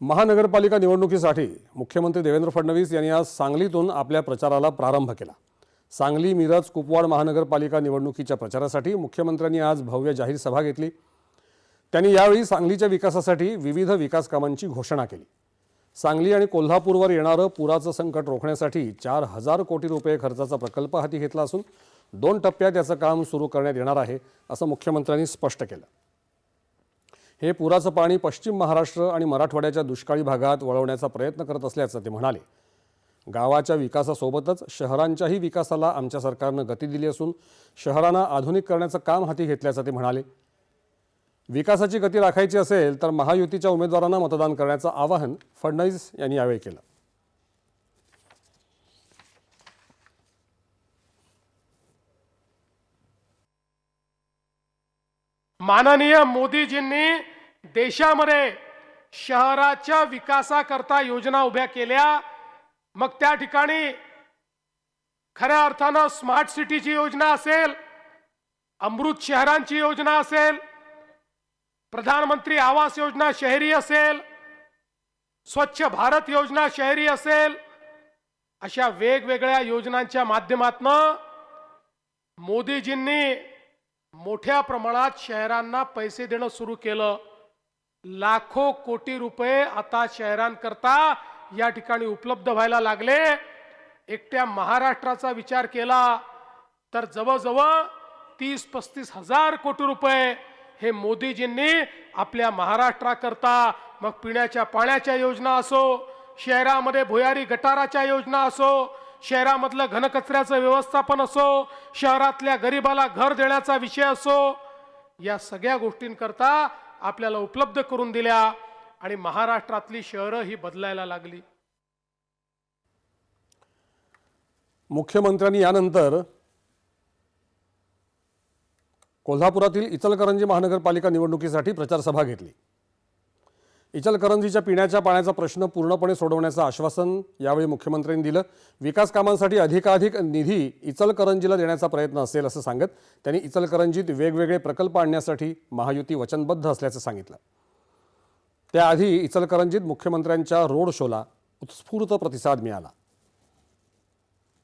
महानगरपालिका निवडणुकीसाठी मुख्यमंत्री देवेंद्र फडणवीस यांनी आज सांगलीतून आपल्या प्रचाराला प्रारंभ केला। सांगली, मिरज, कुपवाड महानगरपालिका निवडणुकीच्या प्रचारासाठी मुख्यमंत्र्यांनी आज भव्य जाहीर सभा घेतली। त्यांनी यावेळी सांगलीच्या विकासासाठी विविध विकास कामांची घोषणा केली। सांगली आणि कोल्हापूरवर येणारे पुराचं संकट रोखण्यासाठी 4000 कोटी रुपये खर्चाचा प्रकल्प हाती घेतला असून 2 टप्प्यात याचं काम सुरू करण्यात येणार आहे, असं मुख्यमंत्र्यांनी स्पष्ट केलं। हे पुराचं पाणी पश्चिम महाराष्ट्र आणि मराठवाड्याच्या दुष्काळी भागात वळवण्याचा प्रयत्न करत असल्याचं ते म्हणाले। गावाच्या विकासासोबतच शहरांच्याही विकासाला आमच्या सरकारनं गती दिली असून शहरांना आधुनिक करण्याचं काम हाती घेतल्याचं ते म्हणाले। विकासाची गती राखायची असेल तर महायुतीच्या उमेदवारांना मतदान करण्याचं आवाहन फडणवीस यांनी यावेळी केलं। माननीय मोदीजींनी देशामध्ये शहराच्या विकासाकरता योजना उभ्या केल्या। मग त्या ठिकाणी खऱ्या अर्थानं स्मार्ट सिटीची योजना असेल, अमृत शहरांची योजना असेल, प्रधानमंत्री आवास योजना शहरी असेल, स्वच्छ भारत योजना शहरी असेल, अशा वेगवेगळ्या योजनांच्या माध्यमातून मोदीजींनी मोठ्या प्रमाणात शहरांना पैसे देणं सुरू केलं। लाखो कोटी रुपये आता शहरांकरता या ठिकाणी उपलब्ध व्हायला लागले। एकट्या महाराष्ट्राचा विचार केला तर जवळजवळ 30-35 हजार कोटी रुपये हे मोदीजींनी आपल्या महाराष्ट्राकरता, मग पिण्याच्या पाण्याच्या योजना असो, शहरामध्ये भुयारी गटाराच्या योजना असो, शहरामधलं घनकचऱ्याचं व्यवस्थापन असो, शहरातल्या गरिबाला घर देण्याचा विषय असो, या सगळ्या गोष्टींकरता आपल्याला उपलब्ध करून दिल्या आणि महाराष्ट्रातली शहरं ही बदलायला लागली। मुख्यमंत्र्यांनी यानंतर कोल्हापुरातील इचलकरंजी महानगरपालिका निवडणुकीसाठी प्रचार सभा घेतली। इचलकरंजीच्या पिण्याच्या पाण्याचा प्रश्न पूर्णपणे सोडवण्याचं आश्वासन यावेळी मुख्यमंत्र्यांनी दिलं। विकास कामांसाठी अधिकाधिक निधी इचलकरंजीला देण्याचा प्रयत्न असेल असं सांगत त्यांनी इचलकरंजीत वेगवेगळे प्रकल्प आणण्यासाठी महायुती वचनबद्ध असल्याचं सांगितलं। त्याआधी इचलकरंजीत मुख्यमंत्र्यांच्या रोड शोला उत्स्फूर्त प्रतिसाद मिळाला।